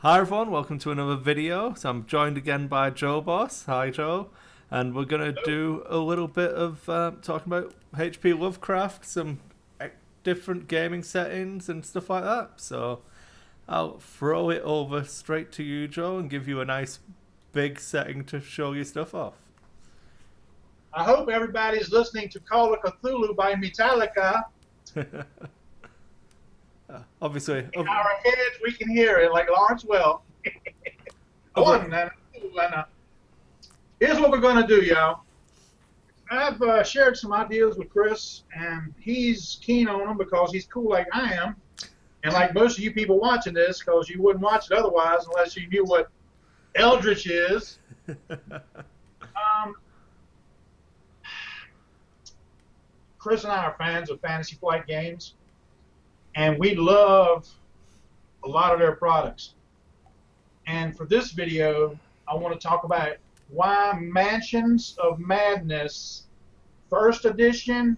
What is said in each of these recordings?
Hi everyone, welcome to another video. So I'm joined again by Joe Boss. Hi Joe. And we're going to do a little bit of talking about HP Lovecraft, some different gaming settings and stuff like that. So I'll throw it over straight to you, Joe, and give you a nice big setting to show your stuff off. I hope everybody's listening to Call of Cthulhu by Metallica. Obviously. In our heads, we can hear it like Lawrence Welk. Here's what we're going to do, y'all. I've shared some ideas with Chris, and he's keen on them because he's cool like I am. And like most of you people watching this, because you wouldn't watch it otherwise unless you knew what Eldritch is. Chris and I are fans of Fantasy Flight games, and we love a lot of their products. And for this video, I want to talk about why Mansions of Madness First Edition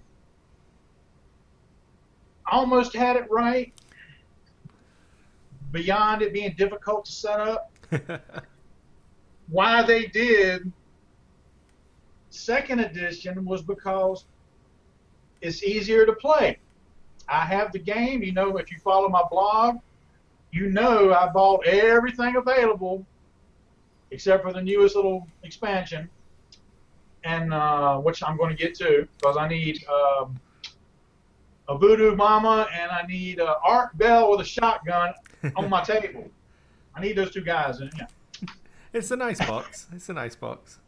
almost had it right, beyond it being difficult to set up. Why they did Second Edition was because it's easier to play. I have the game. You know, if you follow my blog, you know I bought everything available except for the newest little expansion, and which I'm going to get to because I need a Voodoo Mama and I need Art Bell with a shotgun on my table. I need those two guys. And, yeah. It's a nice box. It's a nice box.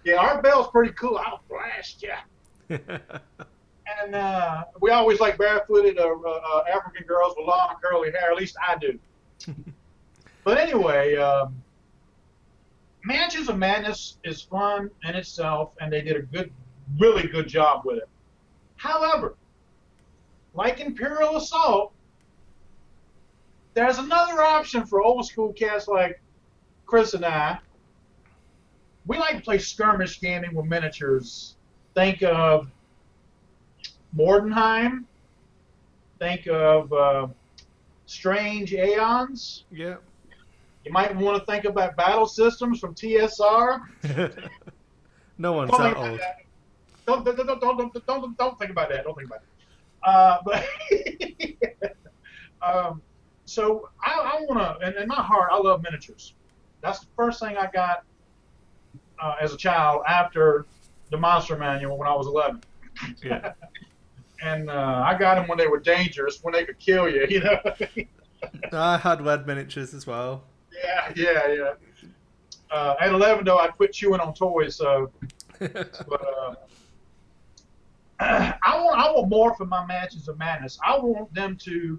Yeah, Art Bell's pretty cool. I'll blast you. And we always like barefooted African girls with long curly hair. At least I do. But anyway, Mansions of Madness is fun in itself, and they did a really good job with it. However, like Imperial Assault, there's another option for old school cats like Chris and I. We like to play skirmish gaming with miniatures. Think of Mordenheim. Think of Strange Aeons. Yeah. You might want to think about battle systems from TSR. No one's that old. Don't think about that. Don't think about it. So I want to, in my heart, I love miniatures. That's the first thing I got as a child after the Monster Manual when I was 11. Yeah. And I got them when they were dangerous, when they could kill you, you know. I had lead miniatures as well. Yeah. At 11, though, I quit chewing on toys. So, but I want more from my Mansions of Madness. I want them to.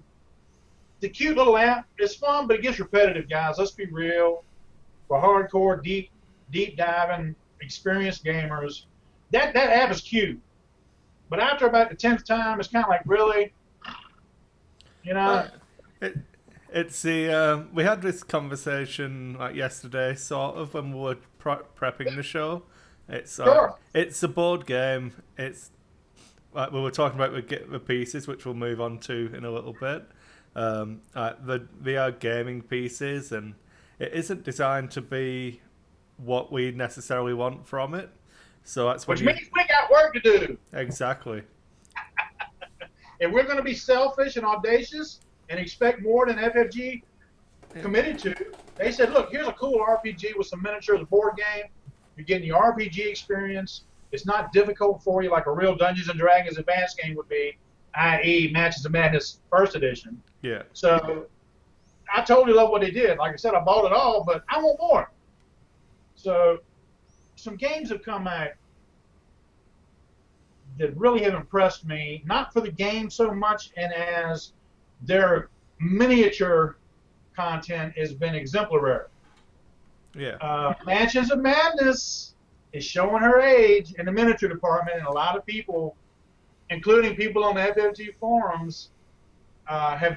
The cute little app is fun, but it gets repetitive, guys. Let's be real. For hardcore, deep diving, experienced gamers, that app is cute. But after about the 10th time, it's kind of like, really? You know? It's the we had this conversation like yesterday, sort of, when we were prepping the show. It's Sure. It's a board game. It's like we were talking about with Get the Pieces, which we'll move on to in a little bit. They are gaming pieces, and it isn't designed to be what we necessarily want from it. So that's Which means we got work to do. Exactly. If we're going to be selfish and audacious and expect more than FFG committed to, they said, look, here's a cool RPG with some miniatures, a board game. You're getting your RPG experience. It's not difficult for you like a real Dungeons & Dragons advanced game would be, i.e. Mansions of Madness First Edition. Yeah. So I totally love what they did. Like I said, I bought it all, but I want more. So some games have come out that really have impressed me, not for the game so much, and as their miniature content has been exemplary. Yeah. Mansions of Madness is showing her age in the miniature department, and a lot of people, including people on the FFG forums, have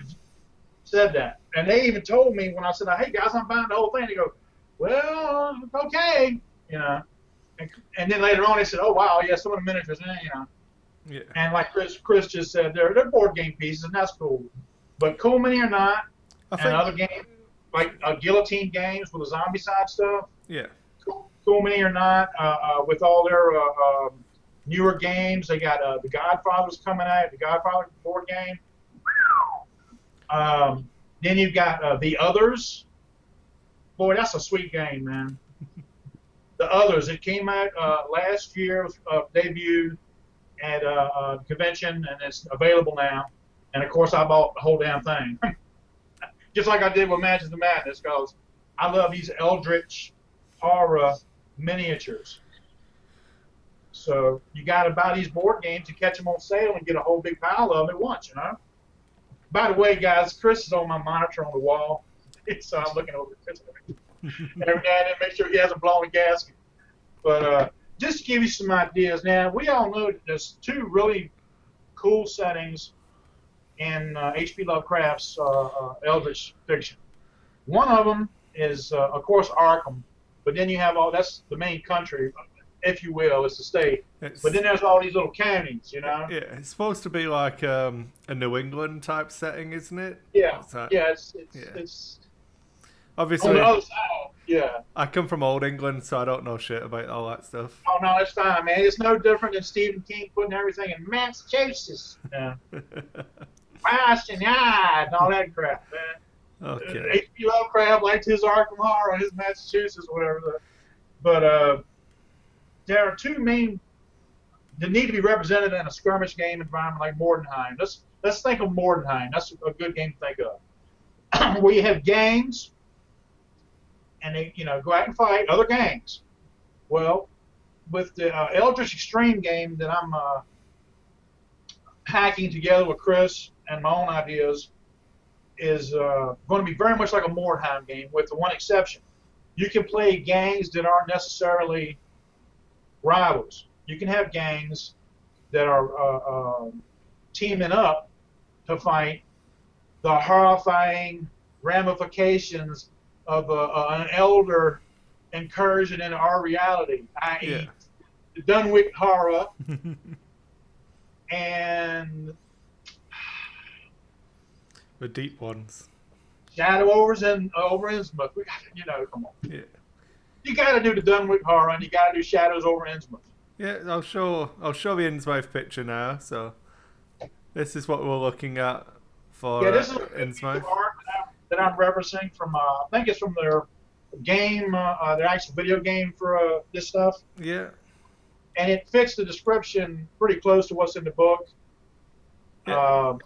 said that. And they even told me when I said, hey guys, I'm buying the whole thing, they go, well, okay, you know. And then later on, they said, "Oh wow, yeah, some of the miniatures, you know." Yeah. And like Chris just said, they're board game pieces, and that's cool. But cool mini or not, and other games. like Guillotine Games with the zombie side stuff. Yeah. Cool Mini or not, with all their newer games. They got the Godfather's coming out, the Godfather board game. Then you've got The Others. Boy, that's a sweet game, man. The Others. It came out last year, debuted at a convention, and it's available now. And of course, I bought the whole damn thing, just like I did with Mansions of Madness, because I love these eldritch horror miniatures. So you got to buy these board games to catch them on sale and get a whole big pile of them at once, you know. By the way, guys, Chris is on my monitor on the wall, so I'm looking over at Chris every now and then, make sure he hasn't blown a gasket. But just to give you some ideas, now we all know that there's two really cool settings in H.P. Lovecraft's eldritch fiction. One of them is, of course, Arkham. But then you have that's the main country, if you will, it's the state. But then there's all these little counties, you know? Yeah, it's supposed to be like a New England type setting, isn't it? Yeah, yeah, it's obviously, on the other side, yeah. I come from Old England, so I don't know shit about all that stuff. Oh, no, it's fine, man. It's no different than Stephen King putting everything in Massachusetts. Yeah. Boston, and all that crap, man. Okay. H.P. Lovecraft liked his Arkham Horror, his Massachusetts, whatever. But there are two main that need to be represented in a skirmish game environment like Mordenheim. Let's think of Mordenheim. That's a good game to think of. Where you have gangs, and they go out and fight other gangs. Well, with the Eldritch Extreme game that I'm hacking together with Chris and my own ideas, is going to be very much like a Mordheim game, with the one exception. You can play gangs that aren't necessarily rivals. You can have gangs that are teaming up to fight the horrifying ramifications of an elder incursion into our reality, i.e. the Dunwich horror and the deep ones. Shadow over Innsmouth. We got come on. Yeah. You got to do the Dunwich horror, and you got to do Shadows over Innsmouth. Yeah, I'll show the Innsmouth picture now. So this is what we're looking at for this is Innsmouth. Art that I'm referencing from. I think it's from their game, their actual video game for this stuff. Yeah. And it fits the description pretty close to what's in the book. Yeah.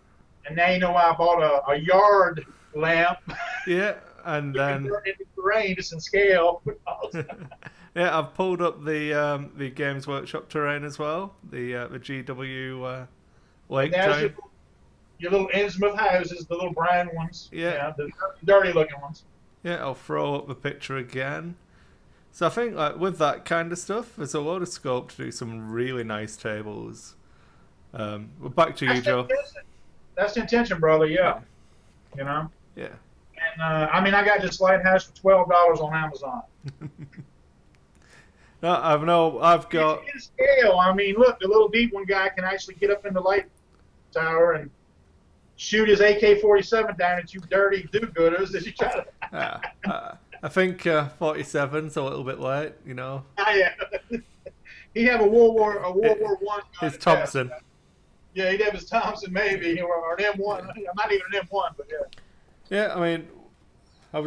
And now you know why I bought a yard lamp. Yeah, and then into terrain just in scale. yeah, I've pulled up the Games Workshop terrain as well. The GW Lake terrain. Your little Innsmouth houses, the little brown ones. Yeah. The dirty looking ones. Yeah, I'll throw up the picture again. So I think with that kind of stuff, there's a lot of scope to do some really nice tables. We're back to you, Joe. That's the intention, brother. Yeah. You know. Yeah. And I got this lighthouse for $12 on Amazon. No, I've got. It's in scale. I mean, look, the little deep one guy can actually get up in the light tower and shoot his AK-47 down at you dirty do-gooders as you try to. I think 47's a little bit late, you know. Yeah. He'd have a World War One. His Thompson. Yeah, he'd have his Thompson maybe, or an M1. Not even an M1, but yeah. Yeah, I mean, I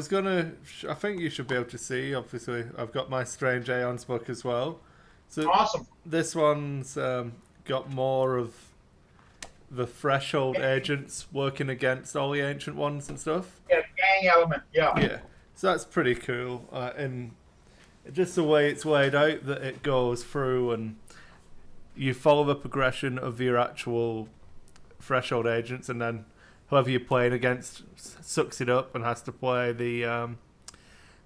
think you should be able to see, obviously, I've got my Strange Aeons book as well. So awesome. This one's got more of the threshold agents working against all the ancient ones and stuff. Yeah, gang element, yeah. Yeah, so that's pretty cool. And just the way it's laid out, that it goes through and you follow the progression of your actual threshold agents, and then whoever you're playing against sucks it up and has to play the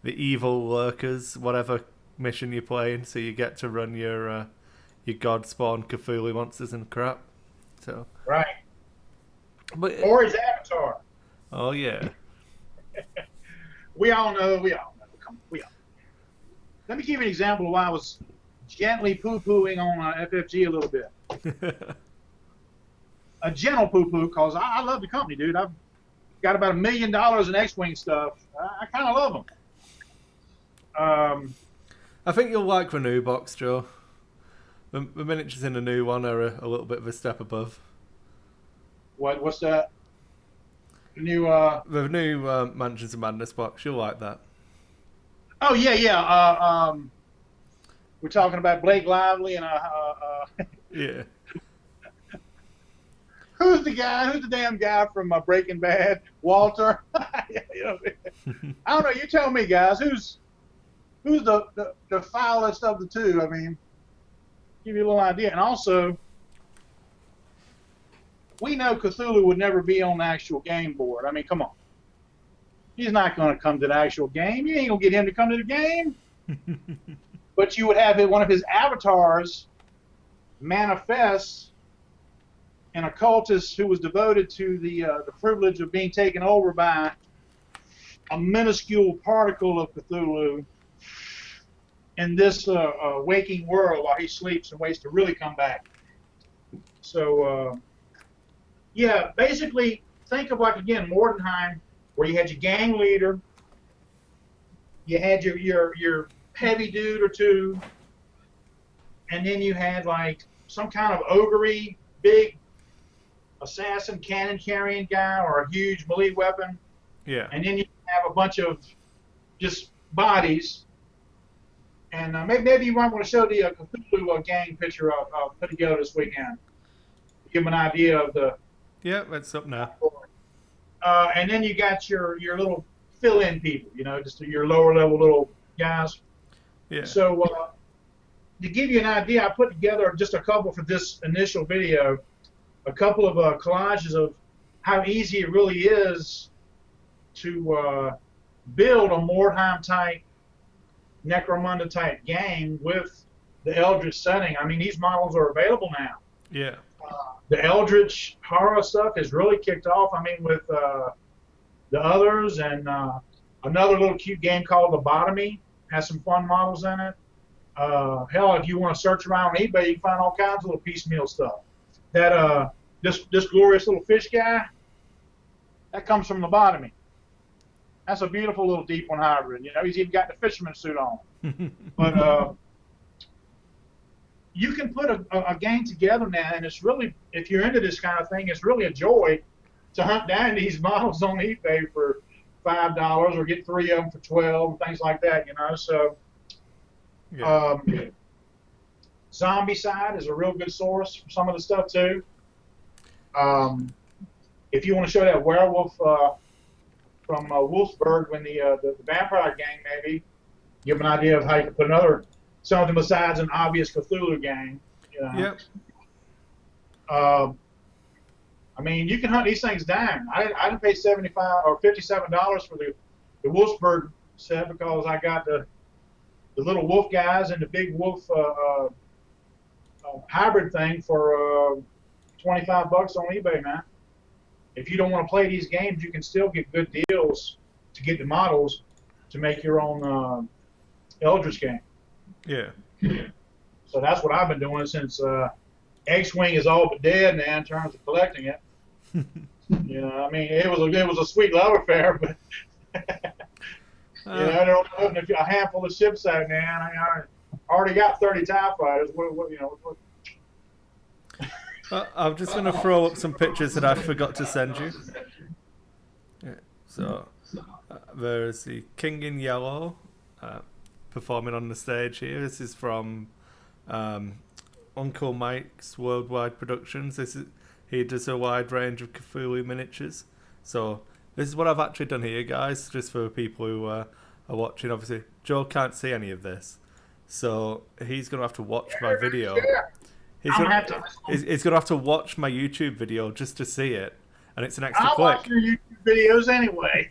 evil lurkers, whatever mission you're playing. So you get to run your god spawn Cthulhu monsters and crap. So right. But or his avatar. Oh yeah. We all know. Come on, we all. Let me give you an example of why I was gently poo-pooing on FFG a little bit. A gentle poo-poo, because I love the company, dude. I've got about $1 million in X-Wing stuff. I kind of love them. I think you'll like the new box, Joe. The miniatures in the new one are a little bit of a step above. What's that? The new Mansions of Madness box, you'll like that. Oh yeah. We're talking about Blake Lively and Yeah. Who's the guy? Who's the damn guy from Breaking Bad? Walter. You know, I don't know. You tell me, guys. Who's the foulest of the two? I mean, give you a little idea. And also, we know Cthulhu would never be on the actual game board. I mean, come on. He's not going to come to the actual game. You ain't going to get him to come to the game. But you would have one of his avatars manifest an occultist who was devoted to the privilege of being taken over by a minuscule particle of Cthulhu in this waking world while he sleeps and waits to really come back. So, yeah, basically think of, like, again, Mordenheim, where you had your gang leader, you had your heavy dude or two, and then you had, like, some kind of ogre-y, big assassin cannon carrying guy or a huge melee weapon. Yeah. And then you have a bunch of just bodies. And maybe you might want to show the Cthulhu gang picture I'll put together this weekend. Give them an idea of the. Yeah, that's up now. And then you got your little fill-in people, you know, just your lower level little guys. Yeah. So to give you an idea, I put together just a couple for this initial video. A couple of collages of how easy it really is to build a Mordheim-type, Necromunda-type game with the Eldritch setting. I mean, these models are available now. Yeah. The Eldritch horror stuff has really kicked off. I mean, with the others, and another little cute game called Lobotomy has some fun models in it. Hell, if you want to search around on eBay, you can find all kinds of little piecemeal stuff. That this glorious little fish guy, that comes from Lobotomy. That's a beautiful little deep one hybrid. You know, he's even got the fisherman suit on. But you can put a game together now, and it's really, if you're into this kind of thing, it's really a joy to hunt down these models on eBay for $5 or get 3 of them for $12 and things like that. You know, so. Yeah. Zombicide is a real good source for some of the stuff too. If you want to show that werewolf from Wolfsburg, when the vampire gang, maybe give them an idea of how you can put something besides an obvious Cthulhu gang. You know? Yep. I mean, you can hunt these things down. I didn't pay $75 or $57 for the Wolfsburg set because I got the little wolf guys and the big wolf hybrid thing for $25 on eBay, man. If you don't want to play these games, you can still get good deals to get the models to make your own Eldritch game. Yeah. So that's what I've been doing since X-Wing is all but dead now in terms of collecting it. You know, I mean, it was a sweet love affair, but you know, they're only putting a handful of ships out now. I already got 30 TIE fighters. What, you know? I'm just going to throw up some pictures that I forgot to send you. Yeah, so there's the King in Yellow performing on the stage here. This is from Uncle Mike's Worldwide Productions. He does a wide range of Cthulhu miniatures. So this is what I've actually done here, guys, just for people who are watching. Obviously, Joe can't see any of this, so he's going to have to watch my video. He's going to have to watch my YouTube video just to see it, and it's an extra click. I watch your YouTube videos anyway.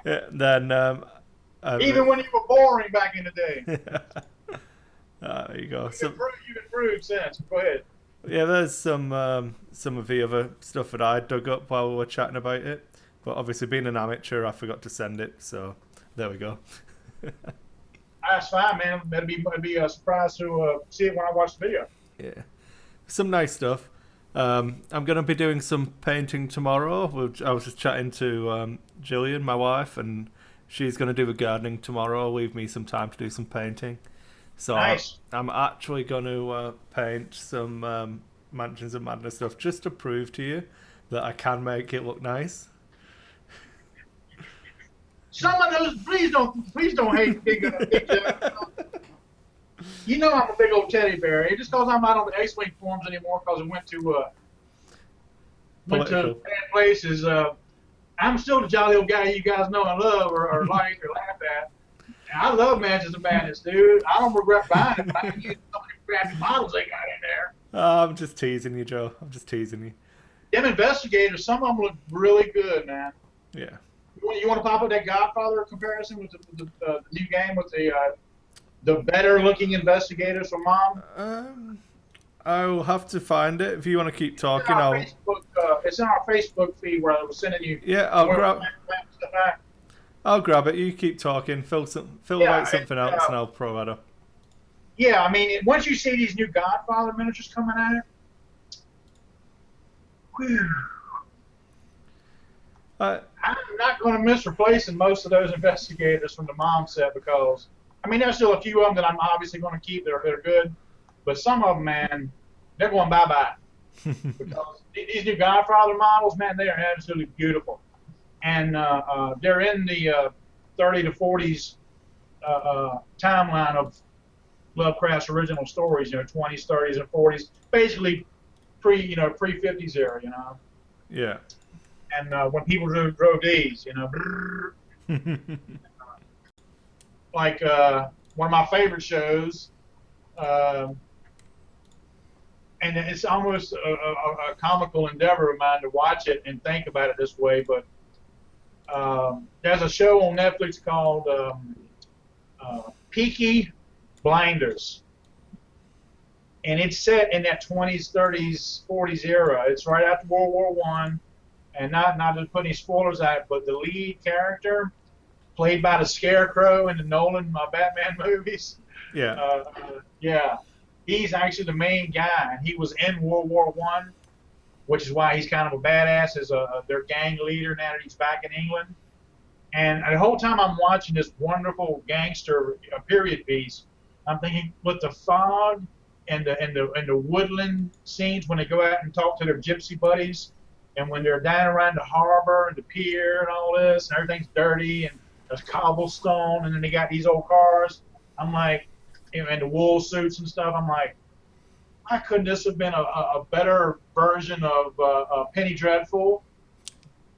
Yeah, then even when you were boring back in the day. There you go. You've improved since. Go ahead. Yeah, there's some of the other stuff that I dug up while we were chatting about it, but obviously being an amateur, I forgot to send it. So there we go. That's fine, man. It'd be a surprise to see it when I watch the video. Yeah, some nice stuff. I'm going to be doing some painting tomorrow. I was just chatting to Jillian, my wife, and she's going to do the gardening tomorrow. Leave me some time to do some painting. So Nice. I'm actually going to paint some Mansions of Madness stuff just to prove to you that I can make it look nice. Someone who's please don't hate big Jeff. You know I'm a big old teddy bear. Just because I'm not on the X-Wing forums anymore because I went to Political. bad places. I'm still the jolly old guy you guys know and love or like or laugh at. And I love Mansions of Madness, dude. I don't regret buying it, but I can use some of the crappy models they got in there. I'm just teasing you, Joe. I'm just teasing you. Them investigators, some of them look really good, man. Yeah. You want to pop up that Godfather comparison with the new game with the better looking investigators from Mom? I'll have to find it. If you want to keep talking, It's in our Facebook feed where I was sending you. Yeah, I'll grab it. You keep talking. Fill out something else, and I'll pro that up. Yeah, I mean, once you see these new Godfather miniatures coming out, whew, I'm not going to miss replacing most of those investigators from the Mom set because, I mean, there's still a few of them that I'm obviously going to keep that are good, but some of them, man, they're going bye-bye. Because these new Godfather models, man, they are absolutely beautiful. And they're in the 30 to 40s timeline of Lovecraft's original stories, 20s, 30s, and 40s, basically pre-50s era, Yeah. And when people drove these, like one of my favorite shows, and it's almost a comical endeavor of mine to watch it and think about it this way, but there's a show on Netflix called Peaky Blinders, and it's set in that 20s, 30s, 40s era. It's right after World War One, and not to put any spoilers out, but the lead character, played by the Scarecrow in the Nolan Batman movies, yeah, he's actually the main guy, and he was in World War One, which is why he's kind of a badass as their gang leader now that he's back in England. And the whole time I'm watching this wonderful gangster period piece, I'm thinking with the fog and the woodland scenes when they go out and talk to their gypsy buddies, and when they're down around the harbor and the pier and all this, and everything's dirty and there's cobblestone, and then they got these old cars. I'm like, and the wool suits and stuff. I'm like, why couldn't this have been a better version of Penny Dreadful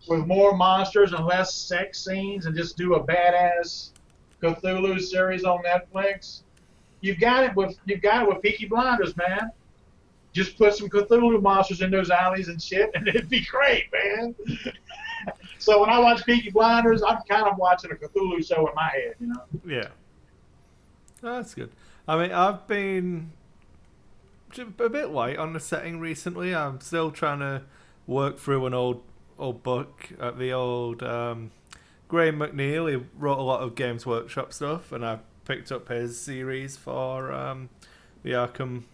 with more monsters and less sex scenes, and just do a badass Cthulhu series on Netflix? You've got it with Peaky Blinders, man. Just put some Cthulhu monsters in those alleys and shit, and it'd be great, man. So when I watch Peaky Blinders, I'm kind of watching a Cthulhu show in my head, Yeah. Oh, that's good. I mean, I've been a bit light on the setting recently. I'm still trying to work through an old book. The old Graham McNeil, he wrote a lot of Games Workshop stuff, and I picked up his series for the Arkham.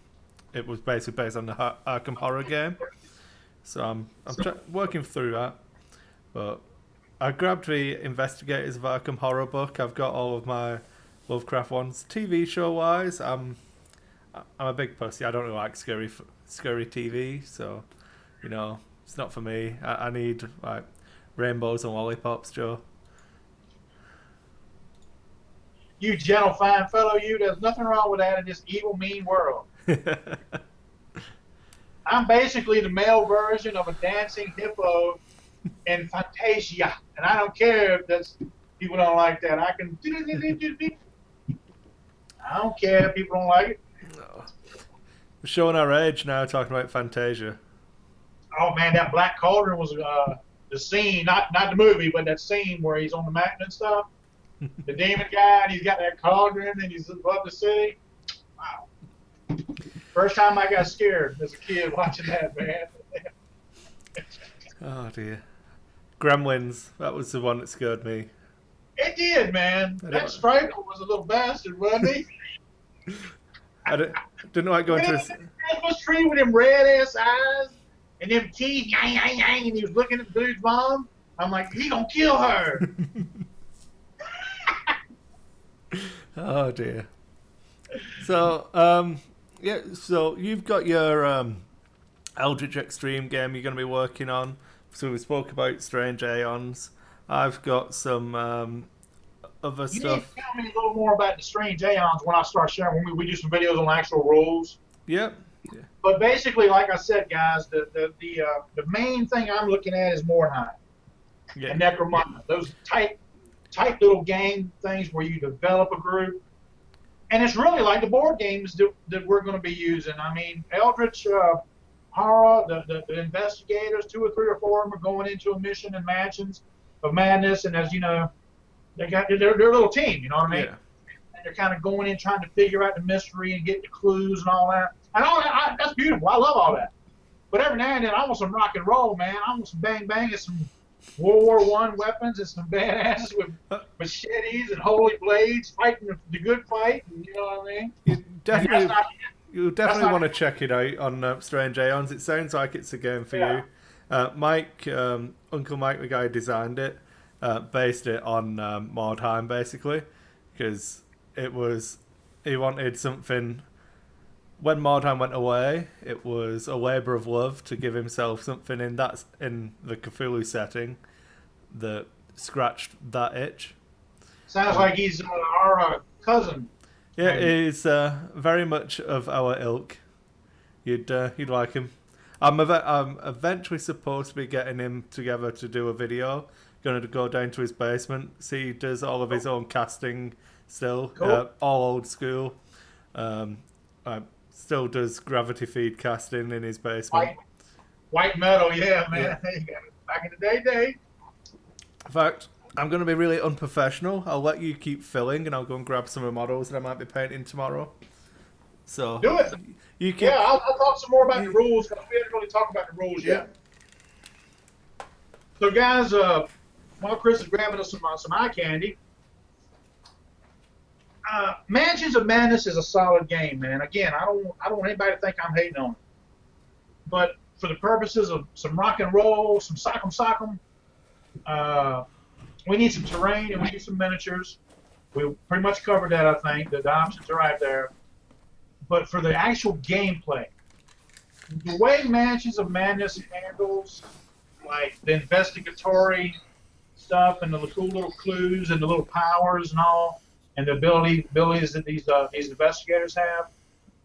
It was basically based on the Arkham horror game, so I'm working through that. But I grabbed the Investigators of Arkham horror book. I've got all of my Lovecraft ones. TV show wise, I'm a big pussy. I don't really like scary TV, so it's not for me. I need like rainbows and lollipops, Joe. You gentle fine fellow, you. There's nothing wrong with that in this evil, mean world. I'm basically the male version of a dancing hippo in Fantasia, and I don't care if people don't like that. I don't care if people don't like it. No. We're showing our age now, talking about Fantasia. Oh man, that Black Cauldron was the scene, not the movie, but that scene where he's on the mountain and stuff. The demon guy, and he's got that cauldron, and he's above the city. Wow. First time I got scared as a kid watching that, man. Oh dear. Gremlins, that was the one that scared me. It did, man. That Striker was a little bastard, wasn't he? I didn't like going to Christmas tree with them red ass eyes and them teeth, yang, yang, yang, and he was looking at the dude's mom. I'm like, he gonna kill her. Oh dear. So, yeah, so you've got your Eldritch Extreme game you're going to be working on. So we spoke about Strange Aeons. I've got some other You need to stuff. tell me a little more about the Strange Aeons when I start sharing, when we do some videos on actual rules. Yep. Yeah. But basically, like I said, guys, the main thing I'm looking at is Mordheim Yeah. and Necromunda. Those tight little game things where you develop a group. And it's really like the board games that we're going to be using. I mean, Eldritch Horror, the investigators, 2 or 3 or 4 of them are going into a mission in Mansions of Madness. And as you know, they got their little team, you know what I mean? Yeah. And they're kind of going in trying to figure out the mystery and get the clues and all that. And all that, that's beautiful. I love all that. But every now and then, I want some rock and roll, man. I want some bang bang and some World War I weapons and some badasses with machetes and holy blades fighting the good fight. And, you know what I mean? You definitely want to check it out on Strange Aeons. It sounds like it's a game for you. Mike, Uncle Mike, the guy who designed it, based it on Mordheim basically, because he wanted something. When Mordheim went away, it was a labour of love to give himself something in the Cthulhu setting that scratched that itch. Sounds like he's our cousin. Yeah, he's very much of our ilk. You'd like him. I'm eventually supposed to be getting him together to do a video. Going to go down to his basement. See, he does all of his own casting still, Cool. all old school. Still does gravity feed casting in his basement. White metal, yeah, man. Yeah. Back in the day. In fact, I'm going to be really unprofessional. I'll let you keep filling, and I'll go and grab some of the models that I might be painting tomorrow. So Do it. You can. Yeah, I'll talk some more about the rules, because we haven't really talked about the rules yet. So, guys, while Chris is grabbing us some eye candy, Mansions of Madness is a solid game, man. Again, I don't want anybody to think I'm hating on it. But for the purposes of some rock and roll, some sock'em, we need some terrain and we need some miniatures. We pretty much covered that, I think. The options are right there. But for the actual gameplay, the way Mansions of Madness handles, like the investigatory stuff and the cool little clues and the little powers and all, and the abilities that these investigators have,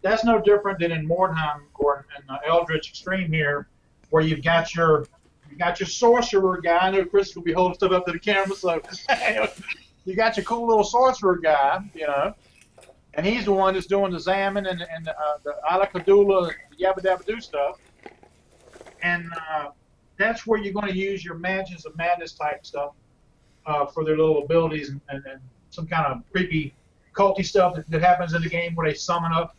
that's no different than in Mordheim or in Eldritch Extreme here, where you've got your sorcerer guy. I know Chris will be holding stuff up to the camera, so you got your cool little sorcerer guy, you know, and he's the one that's doing the Zaman and the Alakadula, the Yabba Dabba Doo stuff, and that's where you're going to use your Mansions of Madness type stuff for their little abilities and some kind of creepy, culty stuff that happens in the game where they summon up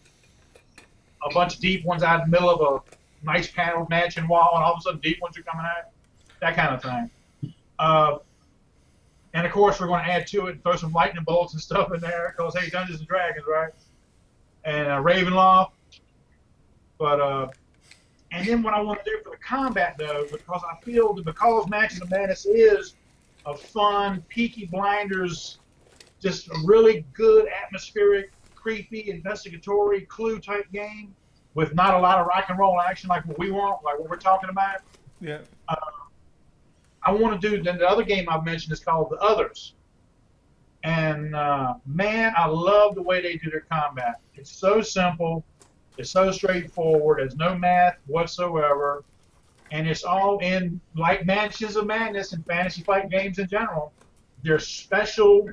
a bunch of deep ones out in the middle of a nice paneled mansion wall, and all of a sudden deep ones are coming out. That kind of thing. And of course, we're going to add to it and throw some lightning bolts and stuff in there because, hey, Dungeons and Dragons, right? And Ravenloft. But and then what I want to do for the combat, though, because I feel that because Mansions of Madness is a fun, Peaky Blinders, just a really good atmospheric, creepy, investigatory, clue type game with not a lot of rock and roll action like what we want, like what we're talking about. Yeah. I want to do, then the other game I've mentioned is called The Others. And man, I love the way they do their combat. It's so simple. It's so straightforward. There's no math whatsoever. And it's all in, like Mansions of Madness and Fantasy Flight games in general, they're special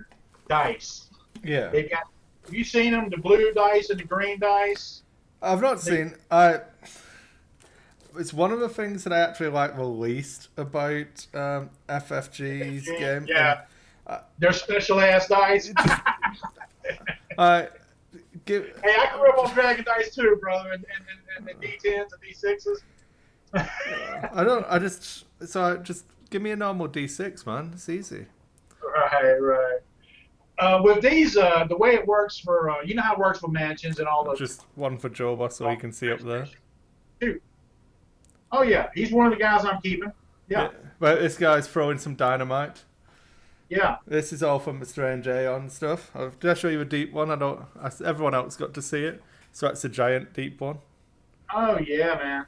dice. Yeah. They've got, have you seen them, the blue dice and the green dice? I've not seen. It's one of the things that I actually like the least about FFG's game. Yeah. They're special ass dice. Hey, I grew up on Dragon Dice too, brother, and the D10s and D6s. Just give me a normal D6, man. It's easy. Right. With these, the way it works for, you know how it works for Mansions and all those. Just one for Joe, so you can see up there. Two. Oh yeah, he's one of the guys I'm keeping. Yeah, But this guy's throwing some dynamite. yeah. This is all from the Strange Aeon stuff. Did I show you a deep one? Everyone else got to see it. So that's a giant deep one. Oh yeah, man.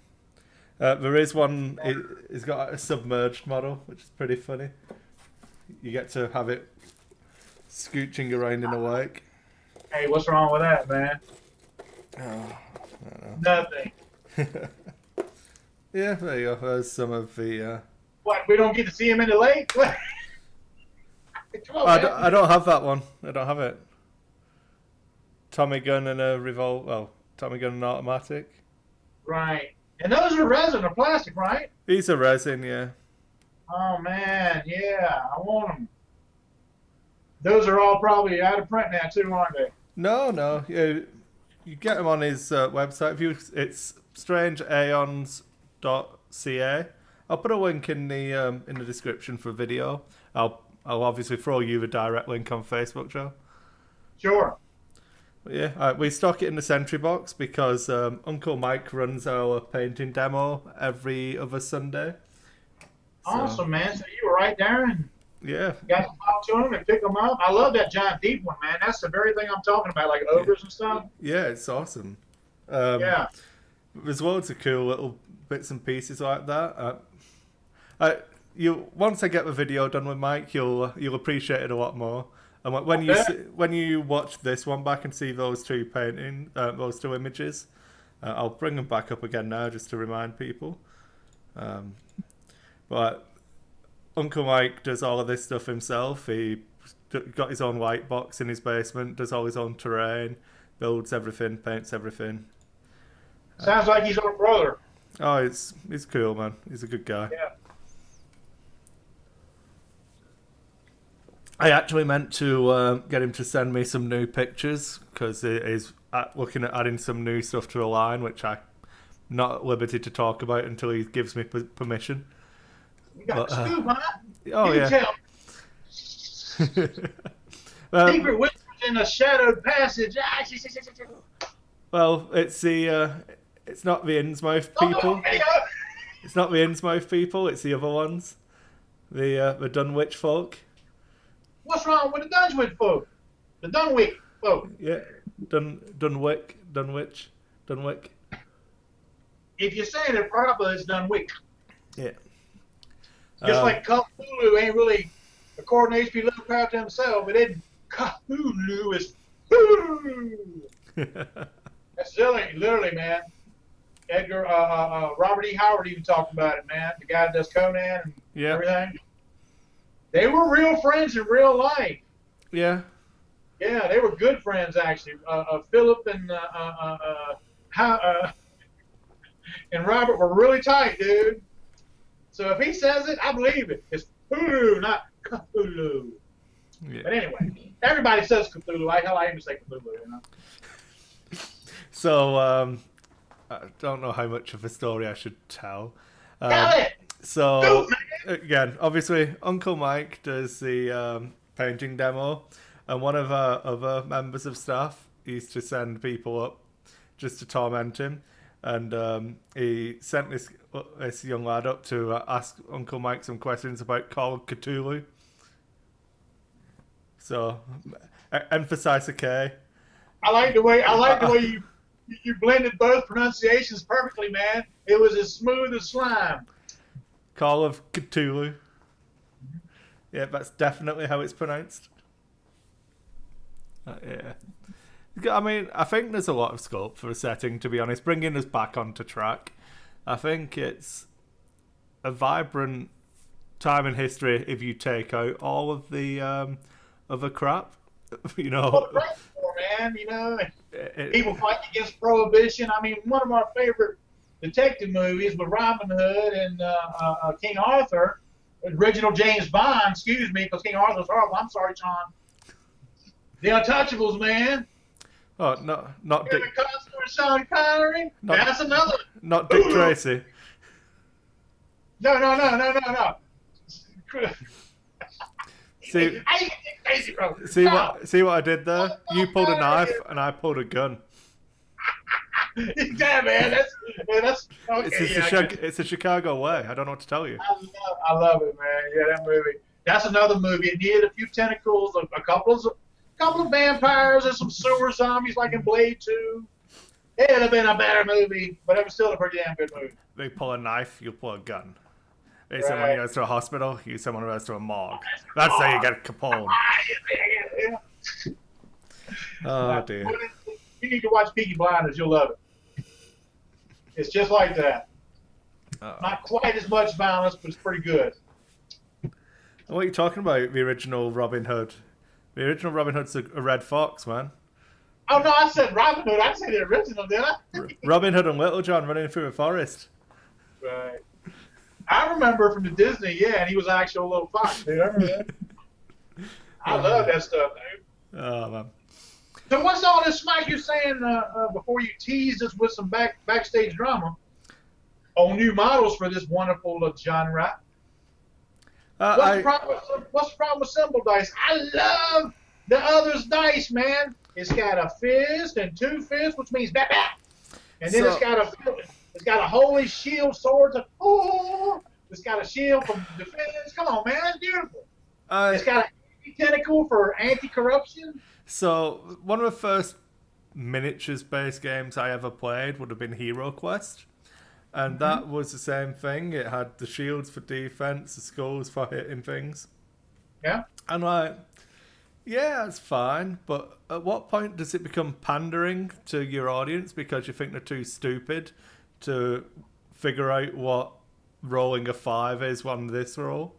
There is one. It's got a submerged model, which is pretty funny. You get to have it scooching around in a wake. Hey, what's wrong with that, man? Oh, I don't Nothing. know. Yeah, there you go. There's some of the. What? We don't get to see him in the lake? Come on, man. I don't have that one. I don't have it. Tommy gun and a revolver. Well, Tommy gun and automatic. Right. And those are resin or plastic, right? These are resin, yeah. Oh man, yeah, I want them. Those are all probably out of print now too, aren't they? No. You get them on his website. It's strangeaeons.ca. I'll put a link in the description for video. I'll obviously throw you the direct link on Facebook, Joe. Sure. But yeah, we stock it in the Sentry box because Uncle Mike runs our painting demo every other Sunday. Awesome, man. So you were right there and Yeah. got to talk to them and pick them up. I love that giant deep one, man. That's the very thing I'm talking about, like ogres and stuff. Yeah, it's awesome. Yeah. There's loads of cool little bits and pieces like that. Once I get the video done with Mike, you'll appreciate it a lot more. And when you watch this one back and see those two those two images, I'll bring them back up again now just to remind people. But Uncle Mike does all of this stuff himself. He got his own white box in his basement, does all his own terrain, builds everything, paints everything. Sounds like he's our brother. Oh, he's cool, man. He's a good guy. Yeah. I actually meant to get him to send me some new pictures because he's looking at adding some new stuff to the line, which I'm not at liberty to talk about until he gives me permission. You got the scoop, huh? Oh, you yeah. Tell. Secret whispers in a shadowed passage. Well, it's not the Innsmouth people. It's not the Innsmouth people. It's the other ones, the Dunwich folk. What's wrong with the Dunwich folk? The Dunwich folk. Yeah, Dunwich. If you're saying it proper, it's Dunwich. Yeah. Just like Cthulhu ain't really, according to H.P. Lovecraft himself, it isn't Cthulhu, it's Cthulhu. That's literally, man. Robert E. Howard even talked about it, man. The guy that does Conan and everything. They were real friends in real life. Yeah. Yeah, they were good friends, actually. Philip and Robert were really tight, dude. So if he says it, I believe it. It's Cthulhu, not Cthulhu. Yeah. But anyway, everybody says Cthulhu. Hell, I even say Cthulhu, you know? So, I don't know how much of a story I should tell. Tell it! So, again, obviously, Uncle Mike does the painting demo, and one of our other members of staff used to send people up just to torment him. And he sent this young lad up to ask Uncle Mike some questions about Call of Cthulhu. So, emphasize the K. I like the way you blended both pronunciations perfectly, man. It was as smooth as slime. Call of Cthulhu. Yeah, that's definitely how it's pronounced. Yeah. I mean, I think there's a lot of scope for a setting, to be honest. Bringing us back onto track. I think it's a vibrant time in history if you take out all of the other crap. You know. What a great war, man, you know. People fighting against Prohibition. I mean, one of our favorite detective movies with Robin Hood and King Arthur, original James Bond, excuse me, because King Arthur's horrible. I'm sorry, Sean. The Untouchables, man. Oh, not Dick. Sean Connery. That's another. Not Dick Tracy. No. See what I did there? You pulled a knife and I pulled a gun. Yeah, man. That's okay. It's a Chicago way. I don't know what to tell you. I love it, man. Yeah, that movie. That's another movie. It needed a few tentacles, a couple of vampires, and some sewer zombies like in Blade 2. It would have been a better movie, but it was still a pretty damn good movie. They pull a knife, you pull a gun. They Right. someone who goes to a hospital, you someone who goes to a morgue. That's how you get Capone. Yeah. Oh dear. You need to watch Peaky Blinders. You'll love it. It's just like that. Not quite as much violence, but it's pretty good. What are you talking about? The original Robin Hood. The original Robin Hood's a red fox, man. Oh no, I said Robin Hood. I said the original, did I? Robin Hood and Little John running through a forest. Right. I remember from the Disney, yeah, and he was actually a little fox, dude. I remember that. I love that stuff, dude. Oh man. So what's all this smack you're saying before you teased us with some backstage drama on new models for this wonderful genre? What's the problem with symbol dice? I love the other's dice, man. It's got a fist and two fists, which means bat bat. And then it's got a holy shield sword. It's got a shield from defense. Come on, man, that's beautiful. It's got a tentacle for anti-corruption. So one of the first miniatures-based games I ever played would have been Hero Quest. And that was the same thing. It had the shields for defense, the skulls for hitting things. Yeah. And like, yeah, it's fine. But at what point does it become pandering to your audience because you think they're too stupid to figure out what rolling a 5 is on this roll?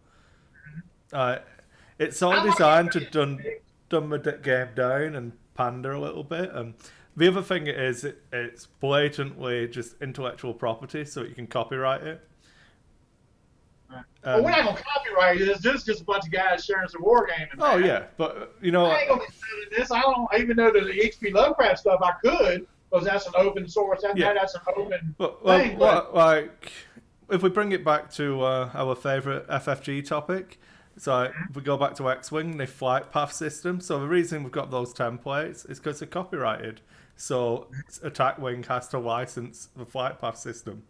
It's all designed to dumb the game down and pander a little bit. And the other thing is it's blatantly just intellectual property, so you can copyright it. Well, we're not going to copyright it. It's just a bunch of guys sharing some wargaming. Oh, yeah. But, you know... I ain't going to be selling this. I don't even know the HP Lovecraft stuff. I could, because that's an open source. That's an open thing. Like, if we bring it back to our favourite FFG topic... So if we go back to X-Wing, the flight path system. So the reason we've got those templates is because they're copyrighted. So Attack Wing has to license the flight path system.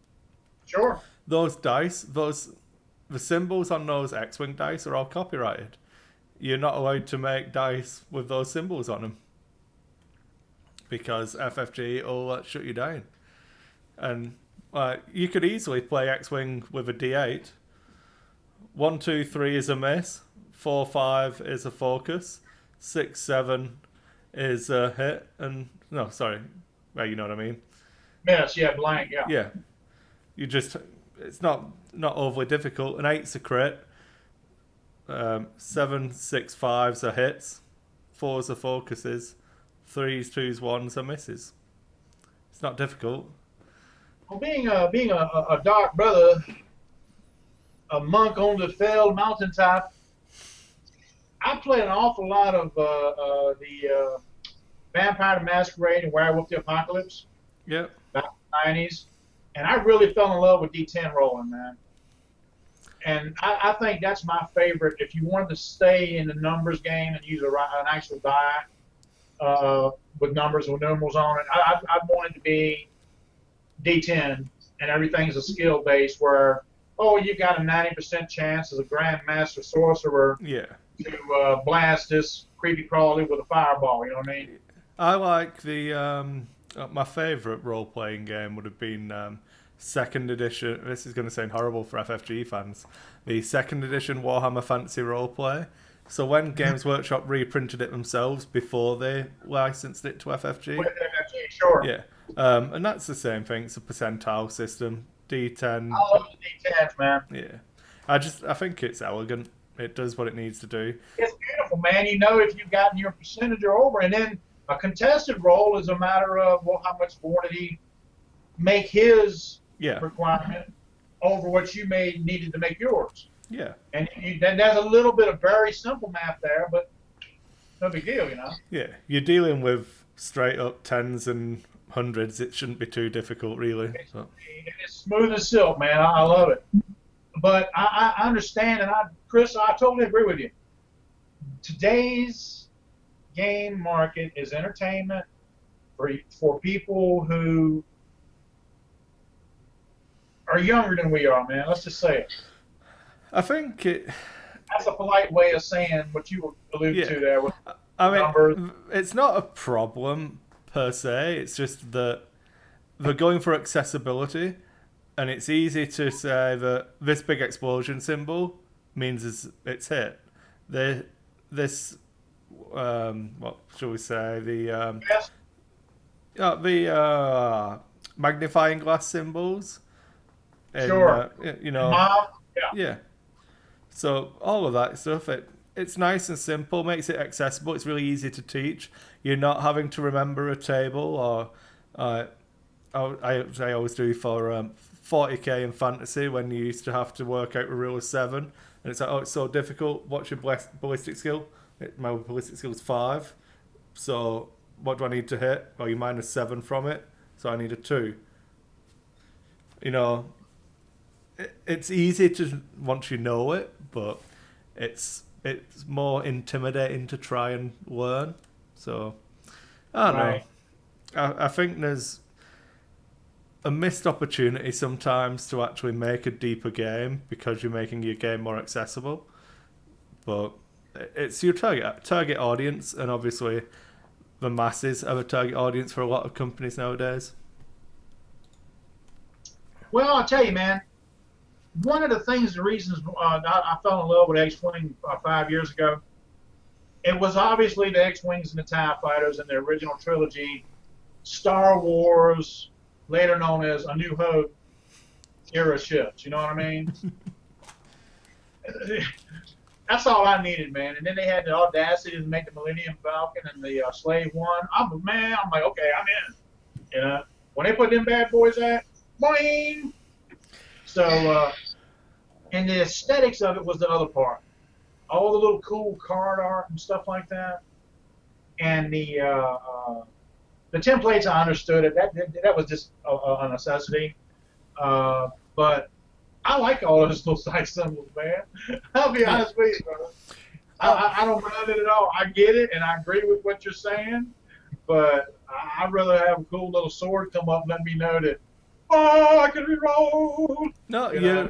Sure. Those dice, the symbols on those X-Wing dice are all copyrighted. You're not allowed to make dice with those symbols on them. Because FFG will shut you down. And you could easily play X-Wing with a D8. 1, 2, 3 is a miss. 4, 5 is a focus. 6, 7 is a hit. And no, sorry, well, you know what I mean. Miss, yeah, blank, yeah. Yeah, it's not overly difficult. An 8's a crit. 7, 6, 5's are hits. 4's are focuses. 3's, 2's, 1's are misses. It's not difficult. Well, being a dark brother. A monk on the fell mountaintop. I played an awful lot of the Vampire the Masquerade and Werewolf the Apocalypse. Yep. Back in the 90s. And I really fell in love with D10 rolling, man. And I think that's my favorite. If you wanted to stay in the numbers game and use an actual die with numbers with numerals on it, I wanted to be D10 and everything's a skill base where you got a 90% chance as a Grandmaster Sorcerer to blast this creepy crawly with a fireball, you know what I mean? I like the... my favourite role-playing game would have been 2nd edition... This is going to sound horrible for FFG fans. The 2nd edition Warhammer Fantasy Roleplay. So when Games Workshop reprinted it themselves before they licensed it to FFG. Sure. Yeah. And that's the same thing. It's a percentile system. D10. I love the D10s, man. Yeah. I think it's elegant. It does what it needs to do. It's beautiful, man. You know if you've gotten your percentage or over. And then a contested roll is a matter of, how much more did he make his requirement over what you needed to make yours. Yeah. And then there's a little bit of very simple math there, but no big deal, you know? Yeah. You're dealing with straight up 10s and 100s. It shouldn't be too difficult, really. It's smooth as silk, man. I love it. But I understand, and Chris, I totally agree with you. Today's game market is entertainment for people who are younger than we are, man. Let's just say it. I think it. That's a polite way of saying what you were alluding Yeah. to there with I numbers. mean, it's not a problem per se. It's just that they're going for accessibility, and it's easy to say that this big explosion symbol means it's hit. This what shall we say, Yes, the magnifying glass symbols, and sure. you And know, mom, yeah, yeah. So all of that stuff, it's nice and simple, makes it accessible. It's really easy to teach. You're not having to remember a table, or uh, I always do for 40k in fantasy when you used to have to work out a rule of 7, and it's like, oh, it's so difficult. What's your ballistic skill? My ballistic skill is 5. So what do I need to hit? Well, you minus 7 from it, so I need a 2. You know, it's easy to once you know it, but it's more intimidating to try and learn. So I don't know. right. I think there's a missed opportunity sometimes to actually make a deeper game because you're making your game more accessible. But it's your target audience, and obviously the masses are a target audience for a lot of companies nowadays. Well, I'll tell you, man. One of the reasons I fell in love with X-Wing 5 years ago, it was obviously the X-Wings and the TIE Fighters in the original trilogy, Star Wars, later known as A New Hope era ships. You know what I mean? That's all I needed, man. And then they had the audacity to make the Millennium Falcon and the Slave One. I'm like, okay, I'm in. You know, when they put them bad boys out, boing. So, and the aesthetics of it was the other part. All the little cool card art and stuff like that, and the templates. I understood it. That was just a necessity. But I like all those little side symbols, man. I'll be honest with you, bro. I don't mind it at all. I get it, and I agree with what you're saying. But I'd rather have a cool little sword come up and let me know that, oh, I can reroll. No, You know?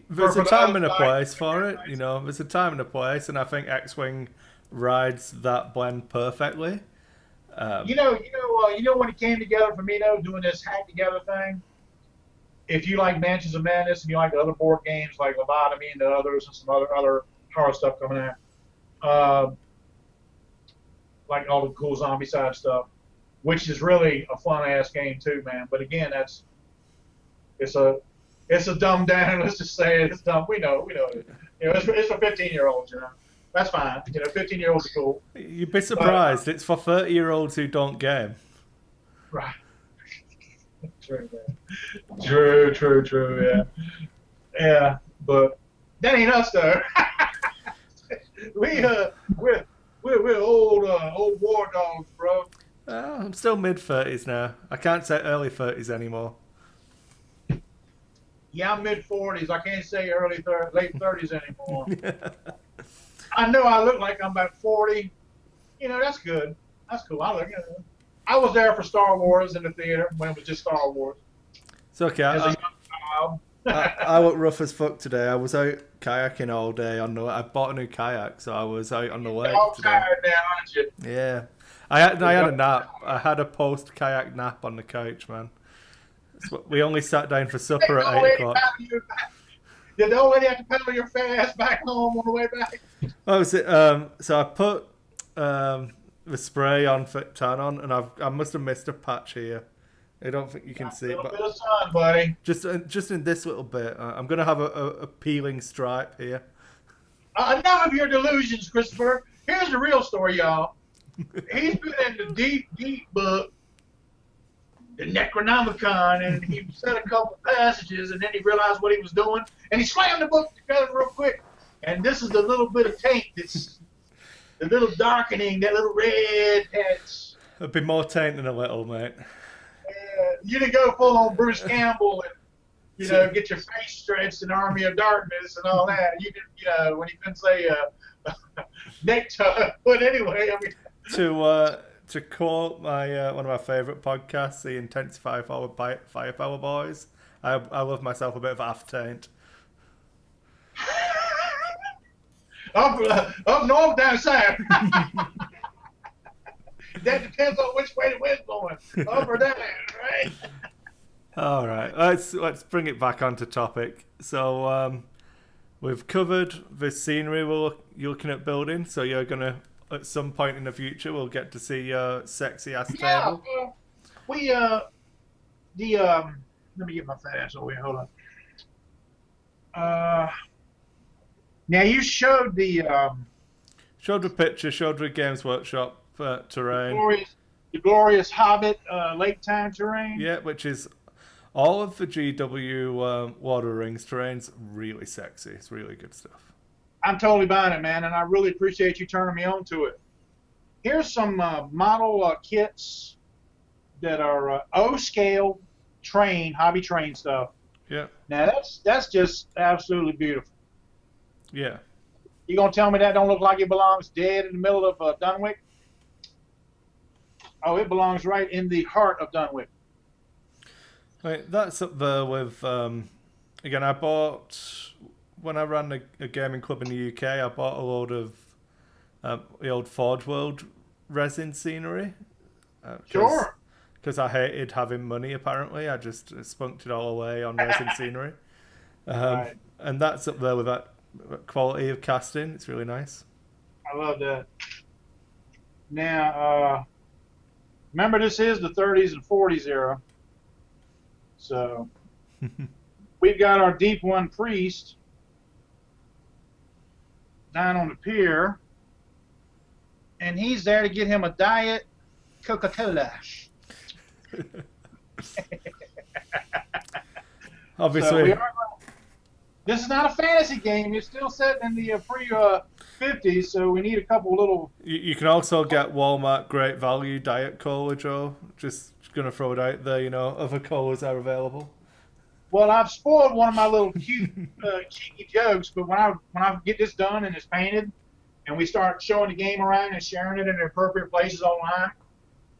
there's For a the time and a outside, place for it. You know, there's a time and a place, and I think X-Wing rides that blend perfectly. You know when it came together for me though, doing this hack together thing. If you like Mansions of Madness and you like the other board games like Lobotomy and the others and some other horror stuff coming out, like all the cool zombie side stuff, which is really a fun ass game too, man. But again, it's a dumbed down. Let's just say it's dumb. We know. It's for 15-year-olds. You know, that's fine. 15-year-olds are cool. You'd be surprised. It's for 30-year-olds who don't game. Right. True, man. True. Yeah. But that ain't us though. We're old war dogs, bro. I'm still mid-30s now. I can't say early 30s anymore. Yeah, I'm mid-40s. I can't say late 30s anymore. I know I look like I'm about 40. That's good. That's cool. I was there for Star Wars in the theater when it was just Star Wars. It's okay. As a young child. I look rough as fuck today. I was out kayaking all day. I bought a new kayak, so I was out on the lake You're all today. tired now, aren't you? Yeah. I had a nap. I had a post-kayak nap on the couch, man. We only sat down for supper at 8 o'clock. Did the old lady have to pedal your fat ass back home on the way back? Oh, was it? So I put the spray on Fit Tan on, and I must have missed a patch here. I don't think you can see it, A little but bit of sun, buddy. just in this little bit, I'm gonna have a peeling stripe here. Enough of your delusions, Christopher. Here's the real story, y'all. He's been in the deep book, the Necronomicon, and he said a couple passages, and then he realized what he was doing, and he slammed the book together real quick. And this is the little bit of taint that's the little darkening, that little red patch. It'd be more taint than a little, mate. You didn't go full on Bruce Campbell and get your face stretched in Army of Darkness and all that. You didn't, when you couldn't say necktie. But anyway, I mean. To quote my one of my favourite podcasts, the Intensify Firepower Boys, I love myself a bit of aftertaint. Up north, down south. That depends on which way the wind's blowing, up or down, right? All right, let's bring it back onto topic. So we've covered the scenery you're looking at building. So you're gonna, at some point in the future, we'll get to see your sexy ass table. We let me get my fat ass over here. Hold on. Now you showed the picture, showed the Games Workshop terrain. The glorious Hobbit lake time terrain. Yeah, which is all of the GW Water Rings terrain's really sexy. It's really good stuff. I'm totally buying it, man, and I really appreciate you turning me on to it. Here's some model kits that are O-scale hobby train stuff. Yeah. Now that's just absolutely beautiful. Yeah. You gonna tell me that don't look like it belongs dead in the middle of Dunwich? Oh, it belongs right in the heart of Dunwich. Right, that's up there with. Again, I bought when I ran a gaming club in the UK. I bought a load of the old Forge World resin scenery. Sure. Because I hated having money. Apparently, I just spunked it all away on resin scenery. Right. And that's up there with that quality of casting. It's really nice. I love that. Now, remember, this is the 30s and 40s era. So we've got our Deep One priest down on the pier, and he's there to get him a diet Coca-Cola. Obviously. So this is not a fantasy game. It's still set in the pre-50s, so we need a couple little... You can also get Walmart Great Value Diet Cola, Joe. Just going to throw it out there, other colas are available. Well, I've spoiled one of my little cute, cheeky jokes, but when I get this done and it's painted, and we start showing the game around and sharing it in the appropriate places online,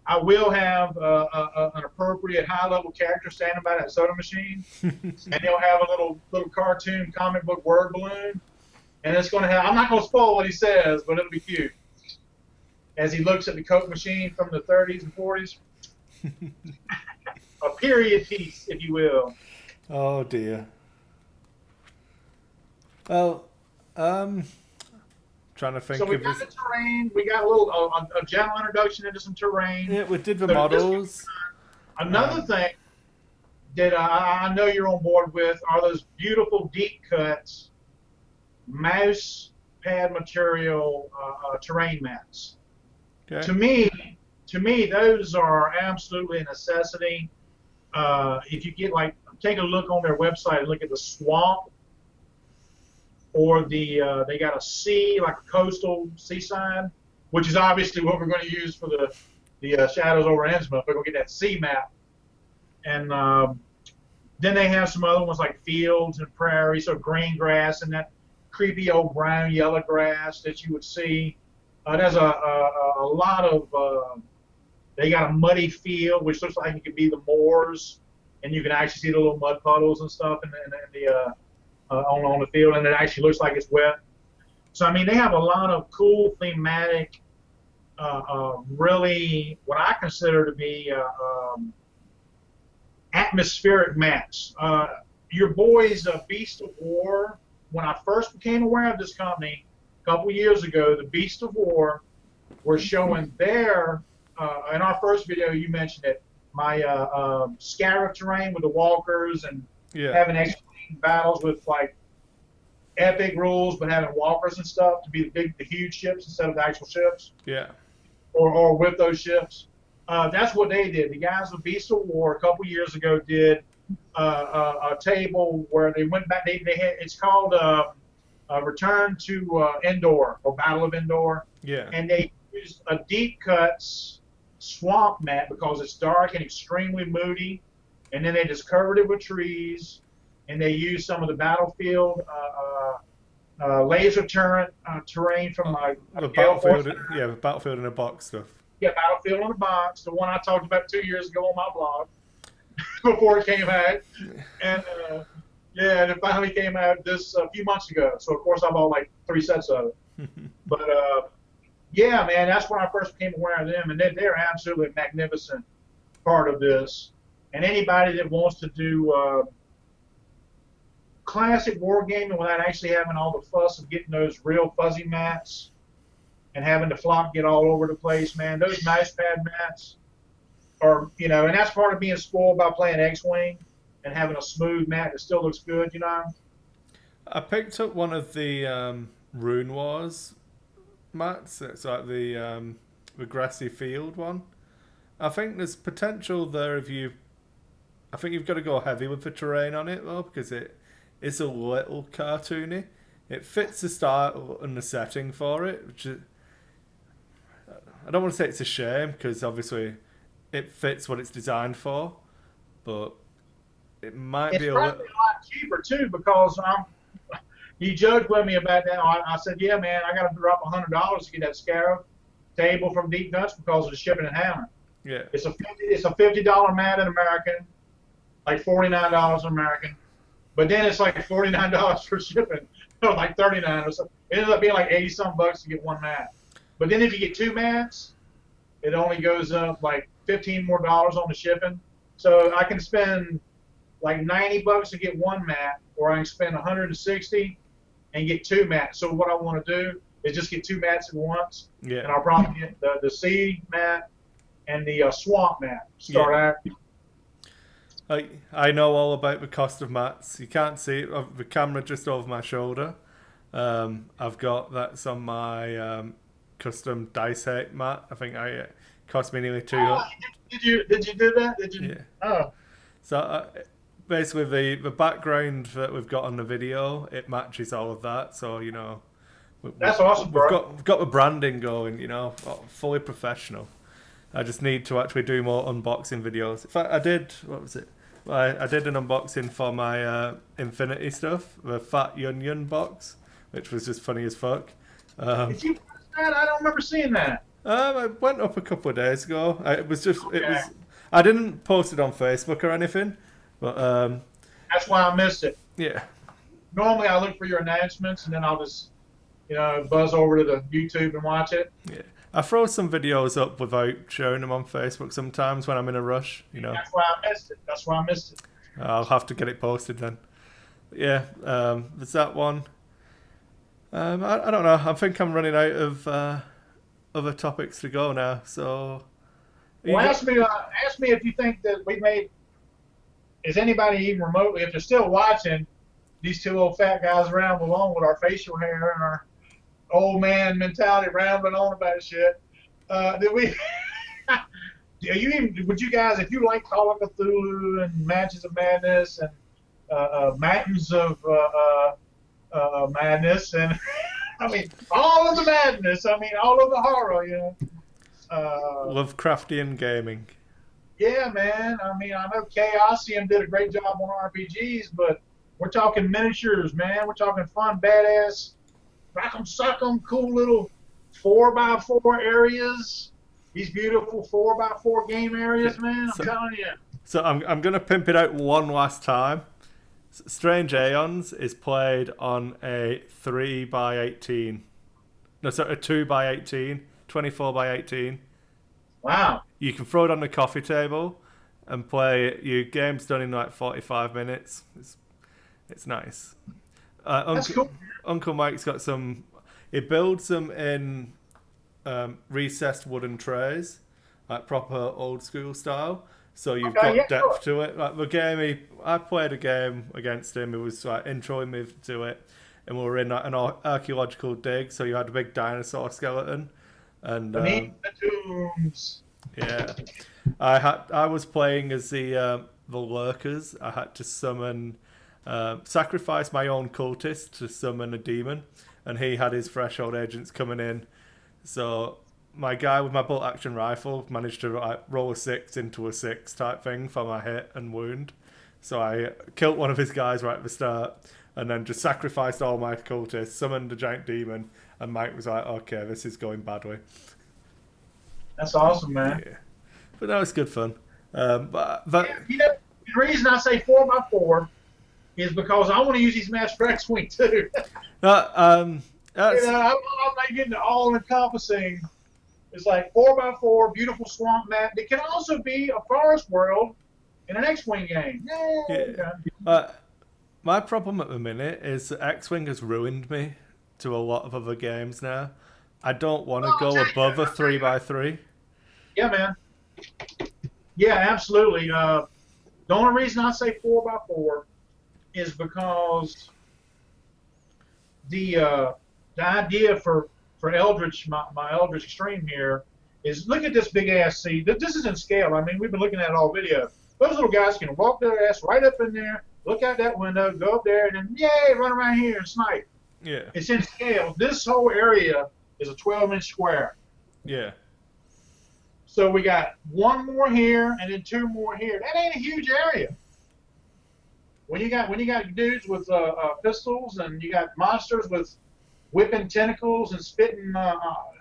I will have an appropriate high-level character standing by that soda machine, and they'll have a little cartoon comic book word balloon, and it's going to have, I'm not going to spoil what he says, but it'll be cute, as he looks at the Coke machine from the 30s and 40s. A period piece, if you will. Oh, dear. Well, trying to think. So we got the terrain. We got a general introduction into some terrain. Yeah, we did the models. Another thing that I know you're on board with are those beautiful deep cuts, mouse pad material terrain mats. Okay. To me, those are absolutely a necessity. If you get take a look on their website and look at the swamp. Or they got a sea, like a coastal seaside, which is obviously what we're going to use for the Shadows over Innsmouth. We're going to get that sea map. And then they have some other ones like fields and prairies, so green grass and that creepy old brown yellow grass that you would see. There's a lot of, they got a muddy field, which looks like it could be the moors, and you can actually see the little mud puddles and stuff in the on the field, and it actually looks like it's wet. So, I mean, they have a lot of cool thematic, really what I consider to be atmospheric maps. Your boys, Beast of War, when I first became aware of this company a couple years ago, the Beast of War were showing their, in our first video you mentioned it, my Scarab terrain with the walkers and having battles with epic rules, but having walkers and stuff to be the huge ships instead of the actual ships. Yeah. Or with those ships. That's what they did. The guys with Beast of War a couple years ago did a table where they went back. They had, it's called Return to Endor or Battle of Endor. Yeah. And they used a deep cuts swamp map because it's dark and extremely moody. And then they just covered it with trees. And they used some of the battlefield laser turret terrain from the battlefield, battlefield in a box stuff. Yeah, Battlefield in a Box, the one I talked about 2 years ago on my blog. before it came out, and yeah, and it finally came out this a few months ago. So of course I bought like 3 sets of it. But yeah, man, that's when I first became aware of them, and they're absolutely a magnificent part of this. And anybody that wants to do classic wargaming without actually having all the fuss of getting those real fuzzy mats and having the flop get all over the place, man, those nice pad mats are, you know, and that's part of being spoiled by playing X-Wing and having a smooth mat that still looks good, you know. I picked up one of the Rune Wars mats. It's like the grassy field one. I think there's potential there if you. I think you've got to go heavy with the terrain on it though, because it is a little cartoony. It fits the style and the setting for it, which is, I don't want to say it's a shame because obviously it fits what it's designed for, but it might be a lot cheaper too because you joked with me about that. I said, yeah, man, I got to drop $100 to get that Scarab table from Deep Nuts because of the shipping and handling. Yeah, it's a $50 mat in American, like $49 American, but then it's like $49 for shipping, like $39 or something. It ends up being like $80-some bucks to get one mat. But then if you get 2 mats, it only goes up like $15 more on the shipping. So I can spend like $90 to get 1 mat, or I can spend $160 and get 2 mats. So what I want to do is just get 2 mats at once. Yeah. And I'll probably get the seed mat and the swamp mat. Start out. I know all about the cost of mats. You can't see it. The camera just over my shoulder. I've got that's on my custom dice hate mat. I think it cost me nearly 200. Did you do that? Did you? Yeah. Oh. So basically the background that we've got on the video, it matches all of that. So you know, that's awesome, bro. We've got the branding going. You know, fully professional. I just need to actually do more unboxing videos. In fact, I did. What was it? I did an unboxing for my Infinity stuff, the Fat Yun Yun box, which was just funny as fuck. Did you post that? I don't remember seeing that. I went up a couple of days ago. It was. I didn't post it on Facebook or anything, but that's why I missed it. Yeah. Normally, I look for your announcements and then I'll just, buzz over to the YouTube and watch it. Yeah. I throw some videos up without sharing them on Facebook sometimes when I'm in a rush, That's why I missed it. I'll have to get it posted then. Yeah, there's that one. I don't know. I think I'm running out of other topics to go now. So, well, ask me if you think that we made. Is anybody even remotely, if they're still watching, these 2 old fat guys ramble along with our facial hair and our old man mentality rambling on about shit? Did we? Would you guys, if you like Call of Cthulhu and Matches of Madness and Mountains of Madness, and I mean all of the madness, all of the horror, Lovecraftian gaming. Yeah, man. I know Chaosium did a great job on RPGs, but we're talking miniatures, man. We're talking fun, badass, rock 'em, sock 'em, cool little 4x4 areas. These beautiful 4x4 game areas, man. I'm telling you. So I'm gonna pimp it out one last time. Strange Aeons is played on a 3x18. No, sorry, a 2x18, 24x18. Wow. You can throw it on the coffee table and play it. Your game's done in like 45 minutes. It's nice. That's cool. Uncle Mike's got some. He builds them in recessed wooden trays, like proper old school style. So you've got depth to it. Like the game, I played a game against him. It was like introing me to it, and we were in like an archaeological dig. So you had a big dinosaur skeleton, and beneath the tombs. Yeah, I was playing as the lurkers. I had to summon, sacrifice my own cultist to summon a demon, and he had his threshold agents coming in. So my guy with my bolt action rifle managed to roll a 6 into a 6 type thing for my hit and wound. So I killed one of his guys right at the start, and then just sacrificed all my cultists, summoned a giant demon, and Mike was like, "Okay, this is going badly." That's awesome, man. Yeah. But that was good fun. But yeah, The reason I say 4x4 is because I want to use these maps for X-Wing too. That's I'm making it all encompassing. It's like 4x4, beautiful swamp map. It can also be a forest world in an X-Wing game. yeah. My problem at the minute is that X-Wing has ruined me to a lot of other games now. I don't want to go above a 3x3. Yeah, man. Yeah, absolutely. The only reason I say 4x4 is because the idea for Eldritch, my Eldritch Extreme here, is look at this big ass seed. This is in scale. I mean, we've been looking at it all video. Those little guys can walk their ass right up in there, look out that window, go up there, and then yay, run around here and snipe. Yeah. It's in scale. This whole area is a 12-inch square. Yeah. So we got one more here and then two more here. That ain't a huge area. When you got dudes with pistols and you got monsters with whipping tentacles and spitting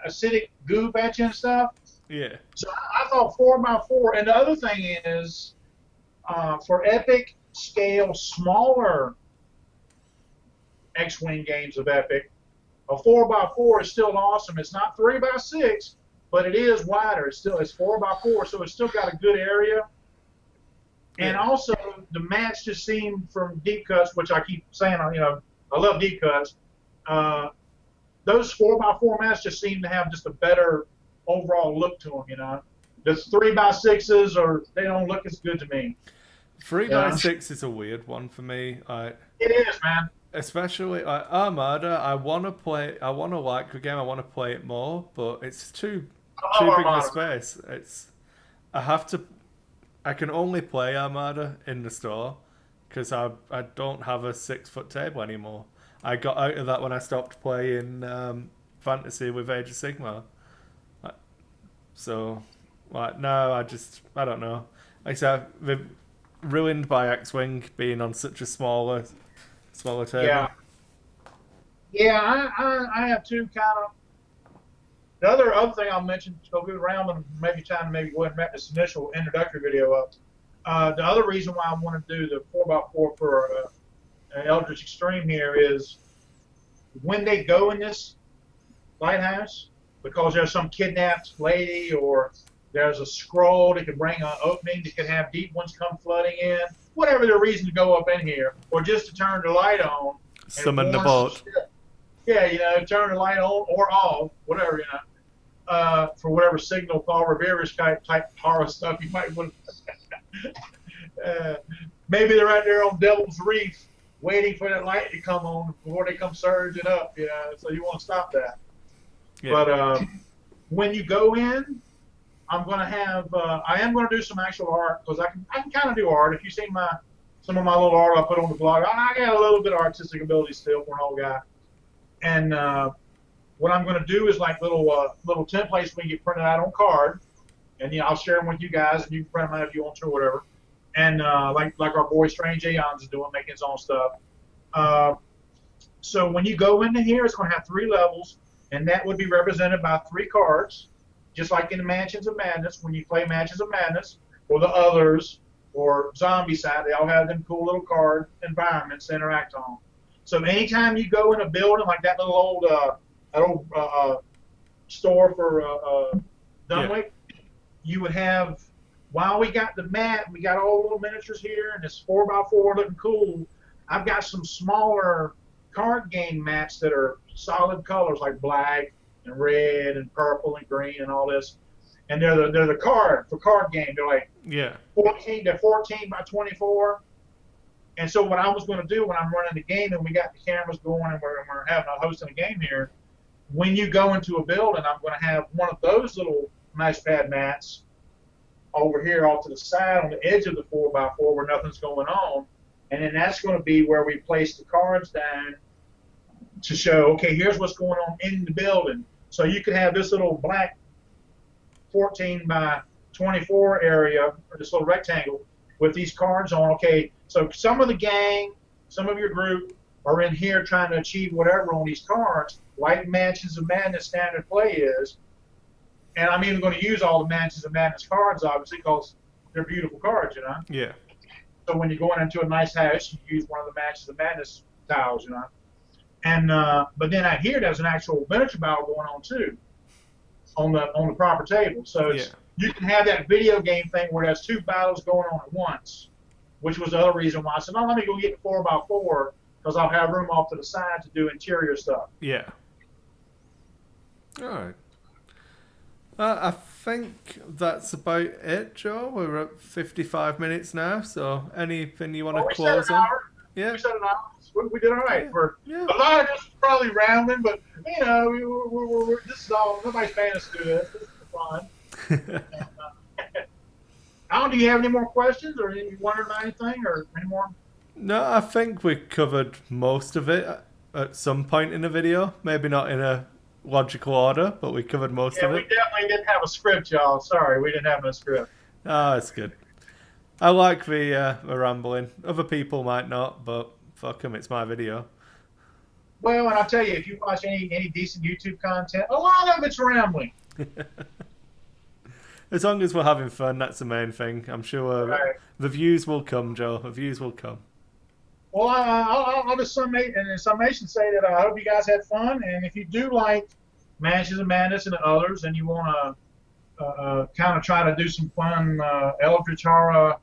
acidic goop at you and stuff. Yeah. So I thought 4x4. And the other thing is, for epic scale, smaller X-Wing games of epic, a 4x4 is still awesome. It's not 3x6, but it is wider. It's 4x4, so it's still got a good area. And also, the maps just seem from deep cuts, which I keep saying, I love deep cuts. Those 4x4 maps just seem to have just a better overall look to them, The 3x6s, they don't look as good to me. 3x6 is a weird one for me. It is, man. Especially Armada, I want to like the game. I want to play it more, but it's too big of a space. I can only play Armada in the store because I don't have a 6-foot table anymore. I got out of that when I stopped playing Fantasy with Age of Sigmar. So, no, I don't know. Like I said, they're ruined by X-Wing being on such a smaller table. Yeah, I have two kind of. The other thing I'll mention, go good around and go ahead and wrap this initial introductory video up. The other reason why I want to do the 4x4 for Eldritch Extreme here is when they go in this lighthouse, because there's some kidnapped lady or there's a scroll that could bring an opening that could have deep ones come flooding in, whatever the reason to go up in here, or just to turn the light on. Summon the boat. Yeah, turn the light on or off, whatever, for whatever signal Paul Revere's type horror stuff you might want to. Maybe they're out there on Devil's Reef waiting for that light to come on before they come surging up, so you want to stop that. Yeah. But when you go in, I'm going to have, I am going to do some actual art, because I can kind of do art. If you've seen some of my little art I put on the blog, I got a little bit of artistic ability still for an old guy. And what I'm going to do is like little templates we can get printed out on card, and I'll share them with you guys, and you can print them out if you want to or whatever. And like our boy Strange Aeons is doing, making his own stuff. So when you go into here, it's going to have 3 levels, and that would be represented by 3 cards, just like in the Mansions of Madness. When you play Mansions of Madness, or the others, or Zombie Side, they all have them cool little card environments to interact on. So anytime you go in a building like that little old store for Dunwick, you would have, while we got the mat, we got all the little miniatures here, and this 4x4 looking cool. I've got some smaller card game mats that are solid colors like black and red and purple and green and all this, and they're the card for card game. They're like 14 by 24. And so what I was going to do when I'm running the game and we got the cameras going and we're hosting a game here, when you go into a building, I'm going to have one of those little nice pad mats over here off to the side on the edge of the 4x4 where nothing's going on. And then that's going to be where we place the cards down to show, okay, here's what's going on in the building. So you could have this little black 14 by 24 area, or this little rectangle, with these cards on. Okay, so some of the gang, some of your group are in here trying to achieve whatever on these cards, like Mansions of Madness standard play is. And I'm even going to use all the Mansions of Madness cards, obviously, because they're beautiful cards, Yeah. So when you're going into a nice house, you use one of the Matches of Madness tiles, you know. And but then out here, there's an actual miniature battle going on too on the proper table. So Yeah. you can have that video game thing where there's two battles going on at once, which was the other reason why I said, no, let me go get the 4x4 because I'll have room off to the side to do interior stuff. Yeah. All right. I think that's about it, Joe. We're at 55 minutes now, so anything you want to close on? Yeah. We said an hour. We did all right. Yeah. A lot of this is probably rambling, but, you know, this is all, nobody's paying us to do this. This is fun. And, Alan, do you have any more questions or you wondering about anything or any more? No, I think we covered most of it at some point in the video. Maybe not in a logical order, but we covered most of it. We definitely didn't have a script, y'all. Sorry, we didn't have a script. Oh, that's good. I like the rambling. Other people might not, but fuck them, it's my video. Well, and I'll tell you, if you watch any decent YouTube content, a lot of it's rambling. As long as we're having fun, that's the main thing. I'm sure the views will come, Joe. The views will come. Well, I'll just in summation say that I hope you guys had fun, and if you do like Matches of Madness and the others, and you want to kind of try to do some fun Eldritch Horror,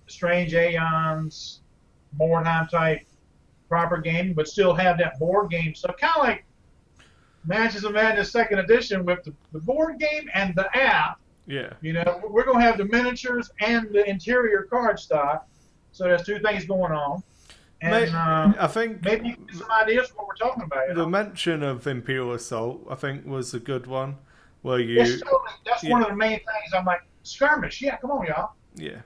Strange Aeons, Mordheim type proper gaming, but still have that board game stuff, kind of like Matches of Madness 2nd Edition with the board game and the app. Yeah. You know, we're going to have the miniatures and the interior card stock, so there's two things going on. And I think maybe you can get some ideas of what we're talking about. The mention of Imperial Assault, I think, was a good one. Where you? That's one of the main things. I'm like, Skirmish. Yeah, come on, y'all. Yeah,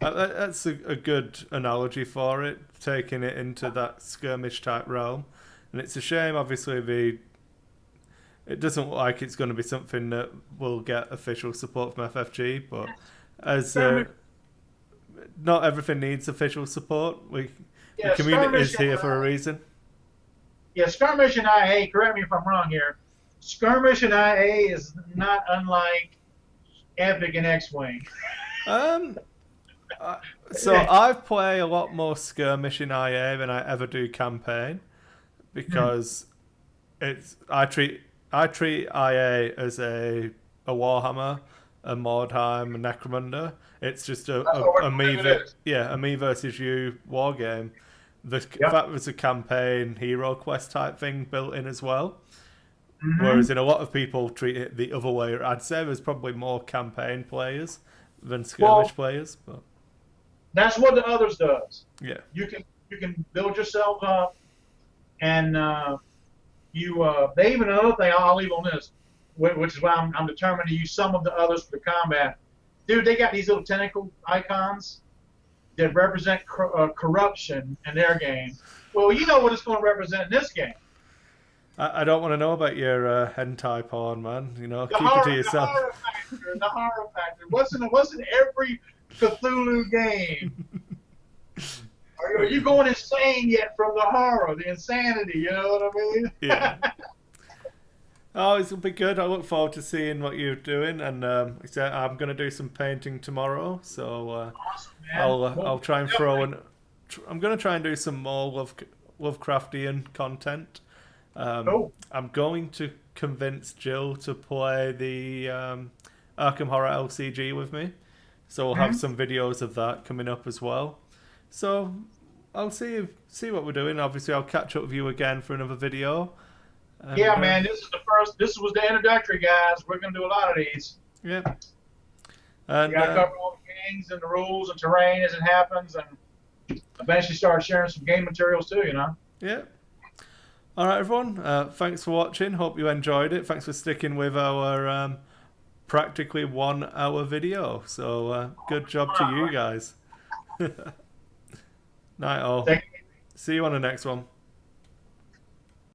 that's a good analogy for it, taking it into that skirmish type realm. And it's a shame, obviously, it doesn't look like it's going to be something that will get official support from FFG, but as not everything needs official support. The community is here for a reason. Yeah, Skirmish and IA, correct me if I'm wrong here, Skirmish and IA is not unlike Epic and X-Wing. So I play a lot more Skirmish in IA than I ever do campaign, because I treat IA as a Warhammer, a Mordheim, a Necromunda. It's just a me versus you war game. The fact there's a campaign hero quest type thing built in as well. Mm-hmm. Whereas in a lot of people treat it the other way. I'd say there's probably more campaign players than skirmish players. But that's what the others does. Yeah. You can build yourself up, and they even another thing I'll leave on this, which is why I'm determined to use some of the others for the combat. Dude, they got these little tentacle icons that represent corruption in their game. Well, you know what it's going to represent in this game. I don't want to know about your hentai porn, man. You know, keep it to yourself. The horror factor. Wasn't every Cthulhu game? Are you going insane yet from the horror, the insanity? You know what I mean? Yeah. Oh, it's going to be good. I look forward to seeing what you're doing, and I'm going to do some painting tomorrow, so awesome, I'll try and throw in. I'm going to try and do some more Lovecraftian content. I'm going to convince Jill to play the Arkham Horror LCG with me, so we'll have some videos of that coming up as well. So I'll see what we're doing. Obviously, I'll catch up with you again for another video. And, yeah, man, this is the first. This was the introductory, guys. We're gonna do a lot of these. Yeah. And we gotta cover all the games and the rules and terrain as it happens, and eventually start sharing some game materials too. You know. Yeah. All right, everyone. Thanks for watching. Hope you enjoyed it. Thanks for sticking with our practically 1 hour video. So good job to you guys. Night all. See you on the next one.